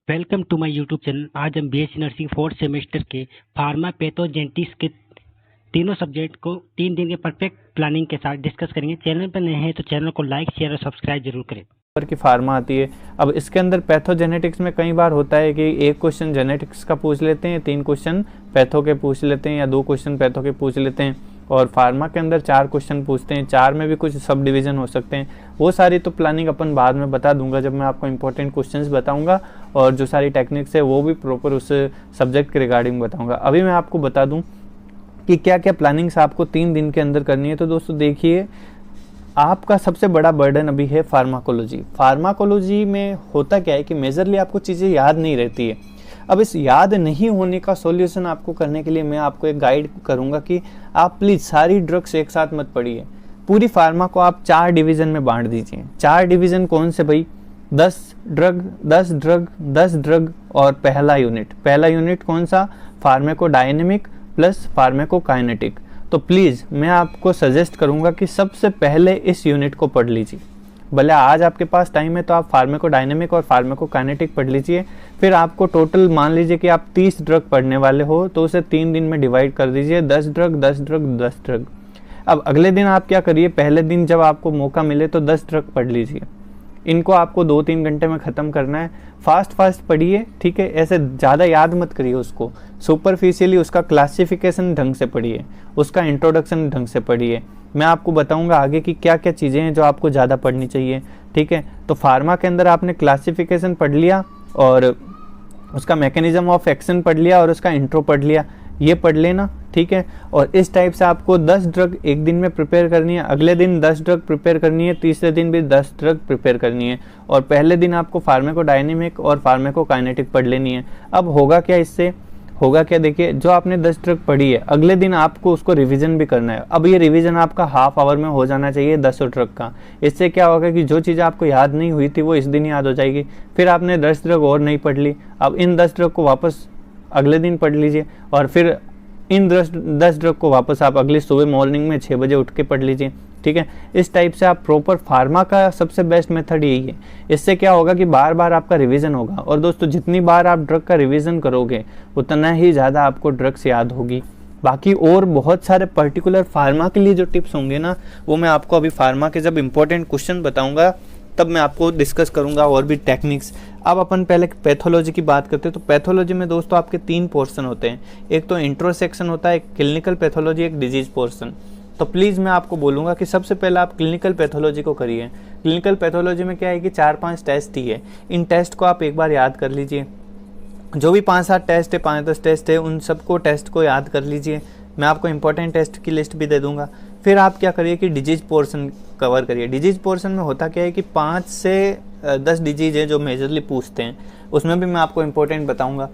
Welcome to my YouTube channel. आज हम BSc nursing fourth semester के फार्मा पैथोजेनेटिक्स के तीनों सब्जेक्ट को 3 दिन के परफेक्ट प्लानिंग के साथ डिस्कस करेंगे। चैनल पर नए हैं तो चैनल को लाइक शेयर और सब्सक्राइब जरूर करें। की फार्मा आती है। अब इसके अंदर पैथोजेनेटिक्स में कई बार होता है कि एक क्वेश्चन जेनेटिक्स का पूछ लेते हैं, 3 क्वेश्चन पैथो के पूछ लेते हैं, या 2 क्वेश्चन पैथो के पूछ लेते हैं, और फार्मा के अंदर 4 क्वेश्चन पूछते हैं। 4 में भी कुछ सब डिवीज़न हो सकते हैं। वो सारी तो प्लानिंग अपन बाद में बता दूंगा जब मैं आपको इंपॉर्टेंट क्वेश्चंस बताऊंगा, और जो सारी टेक्निक्स है वो भी प्रॉपर उस सब्जेक्ट के रिगार्डिंग बताऊंगा। अभी मैं आपको बता दूं कि क्या क्या प्लानिंग्स आपको 3 दिन के अंदर करनी है। तो दोस्तों देखिए, आपका सबसे बड़ा बर्डन अभी है फार्माकोलॉजी। फार्माकोलॉजी में होता क्या है कि मेजरली आपको चीज़ें याद नहीं रहती है। अब इस याद नहीं होने का सॉल्यूशन आपको करने के लिए मैं आपको एक गाइड करूंगा कि आप प्लीज़ सारी ड्रग्स एक साथ मत पढ़िए। पूरी फार्मा को आप 4 डिवीज़न में बांट दीजिए। 4 डिवीज़न कौन से भाई? 10 ड्रग 10 ड्रग 10 ड्रग और पहला यूनिट कौन सा? Pharmacodynamic plus pharmacokinetic. तो प्लीज़ मैं आपको सजेस्ट करूंगा कि सबसे पहले इस यूनिट को पढ़ लीजिए। भले आज आपके पास टाइम है तो आप फार्माकोडायनेमिक और फार्माकोकाइनेटिक पढ़ लीजिए। फिर आपको टोटल मान लीजिए कि आप 30 ड्रग पढ़ने वाले हो, तो उसे 3 दिन में डिवाइड कर दीजिए। 10 ड्रग 10 ड्रग 10 ड्रग। अब अगले दिन आप क्या करिए, पहले दिन जब आपको मौका मिले तो 10 ड्रग पढ़ लीजिए। इनको आपको 2-3 घंटे में ख़त्म करना है। फास्ट पढ़िए, ठीक है? ऐसे ज़्यादा याद मत करिए उसको। सुपरफिशियली उसका क्लासिफिकेशन ढंग से पढ़िए, उसका इंट्रोडक्शन ढंग से पढ़िए। मैं आपको बताऊंगा आगे कि क्या क्या चीज़ें हैं जो आपको ज़्यादा पढ़नी चाहिए, ठीक है? तो फार्मा के अंदर आपने क्लासिफिकेशन पढ़ लिया, और उसका मैकेनिज्म ऑफ एक्शन पढ़ लिया, और उसका इंट्रो पढ़ लिया। ये पढ़ लेना, ठीक है? और इस टाइप से आपको 10 ड्रग एक दिन में प्रिपेयर करनी है, अगले दिन 10 ड्रग प्रिपेयर करनी है, तीसरे दिन भी 10 ड्रग प्रिपेयर करनी है, और पहले दिन आपको फार्माकोडायनेमिक और फार्माकोकाइनेटिक पढ़ लेनी है। अब होगा क्या इससे? होगा क्या, देखिए, जो आपने 10 ड्रग पढ़ी है, अगले दिन आपको उसको रिवीजन भी करना है। अब ये रिवीजन आपका हाफ आवर में हो जाना चाहिए 10 ड्रग का। इससे क्या होगा कि जो चीज़ आपको याद नहीं हुई थी वो इस दिन याद हो जाएगी। फिर आपने 10 ड्रग और नहीं पढ़ ली, अब इन 10 ड्रग को वापस अगले दिन पढ़ लीजिए, और फिर इन 10 ड्रग को वापस आप अगली सुबह मॉर्निंग में 6 बजे उठ के पढ़ लीजिए, ठीक है? इस टाइप से आप प्रॉपर फार्मा का सबसे बेस्ट मेथड यही है। इससे क्या होगा कि बार बार आपका रिवीजन होगा, और दोस्तों जितनी बार आप ड्रग का रिवीजन करोगे उतना ही ज़्यादा आपको ड्रग्स याद होगी। बाकी और बहुत सारे पर्टिकुलर फार्मा के लिए जो टिप्स होंगे ना, वो मैं आपको अभी फार्मा के जब इंपॉर्टेंट क्वेश्चन बताऊंगा तब मैं आपको डिस्कस करूंगा, और भी टेक्निक्स। अब अपन पहले पैथोलॉजी की बात करते हैं। तो पैथोलॉजी में दोस्तों आपके 3 पोर्शन होते हैं। एक तो इंट्रो सेक्शन होता है, एक क्लिनिकल पैथोलॉजी, एक डिजीज पोर्शन। तो प्लीज़ मैं आपको बोलूँगा कि सबसे पहले आप क्लिनिकल पैथोलॉजी को करिए। क्लिनिकल पैथोलॉजी में क्या है कि 4-5 टेस्ट ही है। इन टेस्ट को आप एक बार याद कर लीजिए। जो भी 5-7 टेस्ट है, 5-10 टेस्ट है, उन सबको टेस्ट को याद कर लीजिए। मैं आपको इंपॉर्टेंट टेस्ट की लिस्ट भी दे दूंगा। फिर आप क्या करिए कि डिजीज पोर्शन कवर करिए। डिजीज पोर्शन में होता क्या है कि 5 से 10 डिजीज है जो मेजरली पूछते हैं, उसमें भी मैं आपको इंपॉर्टेंट बताऊंगा।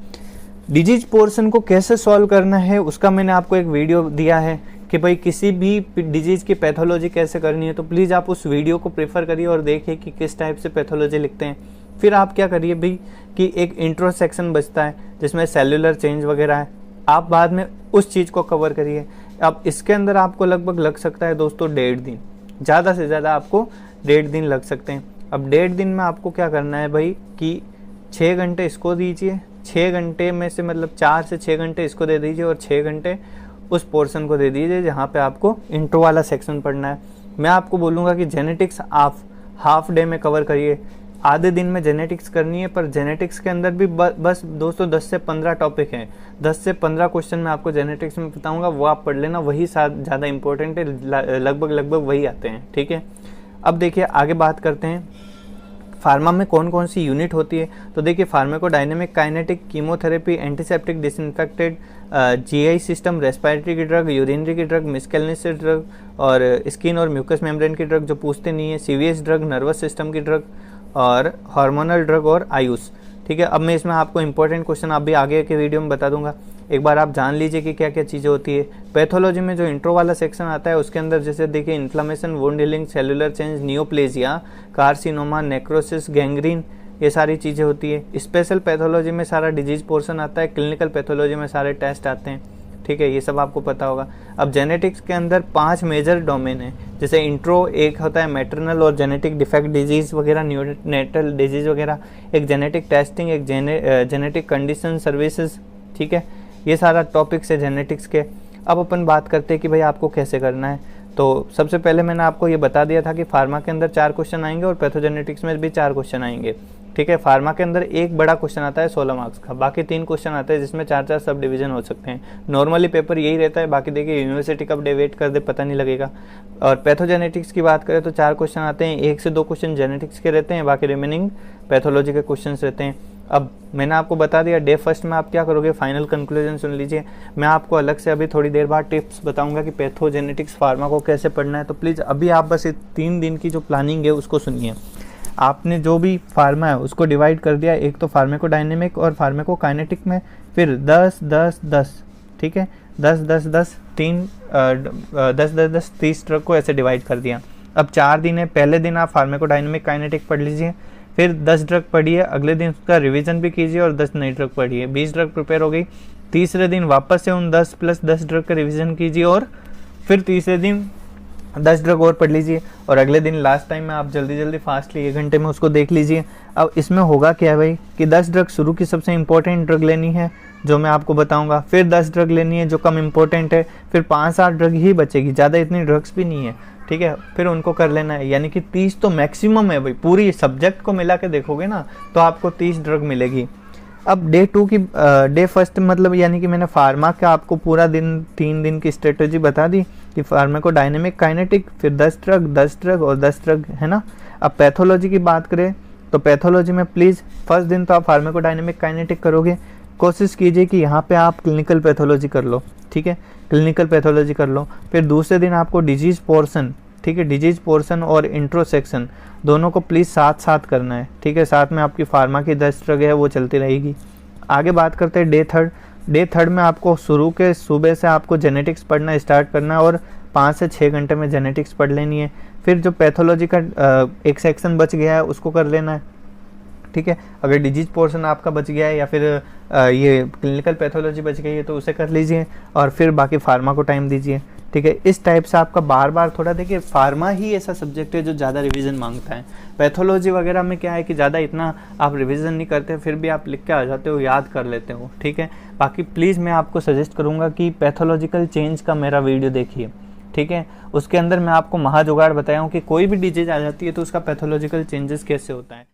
डिजीज पोर्शन को कैसे सॉल्व करना है उसका मैंने आपको एक वीडियो दिया है कि भाई किसी भी डिजीज की पैथोलॉजी कैसे करनी है। तो प्लीज़ आप उस वीडियो को प्रेफर करिए और देखिए कि किस टाइप से पैथोलॉजी लिखते हैं। फिर आप क्या करिए भाई कि एक इंट्रो सेक्शन बचता है जिसमें सेल्यूलर चेंज वगैरह है, आप बाद में उस चीज़ को कवर करिए। अब इसके अंदर आपको लगभग लग सकता है दोस्तों 1.5 दिन, ज़्यादा से ज़्यादा आपको 1.5 दिन लग सकते हैं। अब 1.5 दिन में आपको क्या करना है भाई कि 6 घंटे इसको दीजिए, 6 घंटे में से मतलब 4 से 6 घंटे इसको दे दीजिए, और 6 घंटे उस पोर्शन को दे दीजिए जहाँ पे आपको इंट्रो वाला सेक्शन पढ़ना है। मैं आपको बोलूँगा कि जेनेटिक्स आप हाफ डे में कवर करिए। आधे दिन में जेनेटिक्स करनी है, पर जेनेटिक्स के अंदर भी बस दोस्तों 10 से 15 टॉपिक हैं। 10 से 15 क्वेश्चन मैं आपको जेनेटिक्स में बताऊंगा, वो आप पढ़ लेना, वही ज़्यादा इंपॉर्टेंट है, लगभग वही आते हैं, ठीक है? अब देखिए आगे बात करते हैं फार्मा में कौन कौन सी यूनिट होती है। तो देखिए, pharmacodynamic, kinetic, chemotherapy, antiseptic, disinfected, GI system, respiratory की ड्रग, यूरिनरी की ड्रग, मिसकेलनेस ड्रग, और स्किन और म्यूकस मेम्ब्रेन की ड्रग जो पूछते नहीं है, सीवीएस ड्रग, नर्वस सिस्टम की ड्रग, और हार्मोनल ड्रग, और आयुष, ठीक है? अब मैं इसमें आपको इंपॉर्टेंट क्वेश्चन आप भी आगे के वीडियो में बता दूंगा। एक बार आप जान लीजिए कि क्या क्या चीज़ें होती है। पैथोलॉजी में जो इंट्रो वाला सेक्शन आता है उसके अंदर जैसे देखिए inflammation, wound healing, cellular change, neoplasia, carcinoma, necrosis, gangrene, ये सारी चीज़ें होती है। स्पेशल पैथोलॉजी में सारा डिजीज पोर्शन आता है, क्लिनिकल पैथोलॉजी में सारे टेस्ट आते हैं, ठीक है, ये सब आपको पता होगा। अब जेनेटिक्स के अंदर 5 मेजर डोमेन है, जैसे इंट्रो एक होता है मैटरनल और जेनेटिक डिफेक्ट डिजीज़ वगैरह, न्यूनेटल डिजीज़ वगैरह, एक जेनेटिक टेस्टिंग, एक जेनेटिक कंडीशन सर्विसेज, ठीक है, ये सारा टॉपिक्स है जेनेटिक्स के। अब अपन बात करते हैं कि भाई आपको कैसे करना है। तो सबसे पहले मैंने आपको ये बता दिया था कि फार्मा के अंदर 4 क्वेश्चन आएंगे और पैथोजेनेटिक्स में भी 4 क्वेश्चन आएंगे, ठीक है। फार्मा के अंदर एक बड़ा क्वेश्चन आता है 16 मार्क्स का, बाकी 3 क्वेश्चन आते हैं जिसमें 4-4 सब डिवीजन हो सकते हैं। नॉर्मली पेपर यही रहता है, बाकी देखिए यूनिवर्सिटी कब डेविएट कर दे पता नहीं लगेगा। और पैथोजेनेटिक्स की बात करें तो 4 क्वेश्चन आते हैं, 1 से 2 क्वेश्चन जेनेटिक्स के रहते हैं, बाकी रिमेनिंग पैथोलॉजी के क्वेश्चन रहते हैं। अब मैंने आपको बता दिया डे फर्स्ट में आप क्या करोगे, फाइनल कंक्लूजन सुन लीजिए। मैं आपको अलग से अभी थोड़ी देर बाद टिप्स बताऊंगा कि पैथोजेनेटिक्स फार्मा को कैसे पढ़ना है, तो प्लीज़ अभी आप बस 3 दिन की जो प्लानिंग है उसको सुनिए। आपने जो भी फार्मा है उसको डिवाइड कर दिया, एक तो फार्माकोडायनेमिक और फार्माकोकाइनेटिक में, फिर 10-10-10, ठीक है, 10-10-10 10-10-10 30 ड्रग को ऐसे डिवाइड कर दिया। अब 4 दिन है, पहले दिन आप फार्माकोडायनेमिक काइनेटिक पढ़ लीजिए, फिर 10 ड्रग पढ़िए, अगले दिन उसका रिवीजन भी कीजिए और 10 नई ड्रग पढ़िए, 20 ड्रग प्रिपेयर हो गई। तीसरे दिन वापस से उन 10 + 10 ड्रग का रिवीजन कीजिए और फिर तीसरे दिन 10 ड्रग और पढ़ लीजिए, और अगले दिन लास्ट टाइम में आप जल्दी फास्टली 1 घंटे में उसको देख लीजिए। अब इसमें होगा क्या भाई कि 10 ड्रग शुरू की सबसे इंपॉर्टेंट ड्रग लेनी है जो मैं आपको बताऊंगा, फिर 10 ड्रग लेनी है जो कम इंपॉर्टेंट है, फिर 5-8 ड्रग ही बचेगी, ज़्यादा इतनी ड्रग्स भी नहीं है, ठीक है, फिर उनको कर लेना है। यानी कि 30 तो मैक्सिमम है भाई, पूरी सब्जेक्ट को मिला के देखोगे ना तो आपको 30 ड्रग मिलेगी। अब डे 2 की डे फर्स्ट मतलब यानी कि मैंने फार्मा का आपको पूरा दिन 3 दिन की स्ट्रेटजी बता दी कि फार्माकोडायनेमिक काइनेटिक, फिर 10 ड्रग और 10 ड्रग, है ना। अब पैथोलॉजी की बात करें तो पैथोलॉजी में प्लीज़ फर्स्ट दिन तो आप फार्माकोडायनेमिक काइनेटिक करोगे, कोशिश कीजिए कि यहाँ पे आप क्लिनिकल पैथोलॉजी कर लो, ठीक है, क्लिनिकल पैथोलॉजी कर लो। फिर दूसरे दिन आपको डिजीज़ पोर्शन, ठीक है, डिजीज़ पोर्शन और इंट्रोसेक्शन दोनों को प्लीज़ साथ करना है, ठीक है, साथ में आपकी फार्मा की 10 ड्रग है वो चलती रहेगी। आगे बात करते हैं डे थर्ड में आपको शुरू के सुबह से आपको जेनेटिक्स पढ़ना स्टार्ट करना है और 5 से 6 घंटे में जेनेटिक्स पढ़ लेनी है। फिर जो पैथोलॉजी का एक सेक्शन बच गया है उसको कर लेना है, ठीक है। अगर डिजीज पोर्शन आपका बच गया है या फिर ये क्लिनिकल पैथोलॉजी बच गई है तो उसे कर लीजिए और फिर बाकी फार्मा को टाइम दीजिए, ठीक है। इस टाइप से आपका बार बार थोड़ा देखिए, फार्मा ही ऐसा सब्जेक्ट है जो ज़्यादा रिवीजन मांगता है। पैथोलॉजी वगैरह में क्या है कि ज़्यादा इतना आप रिवीजन नहीं करते, फिर भी आप लिख के आ जाते हो, याद कर लेते हो, ठीक है। बाकी प्लीज़ मैं आपको सजेस्ट करूँगा कि पैथोलॉजिकल चेंज का मेरा वीडियो देखिए, ठीक है। उसके अंदर मैं आपको महाजुगाड़ बताया हूँ कि कोई भी डिजीज आ जाती है तो उसका पैथोलॉजिकल चेंजेस कैसे होता है।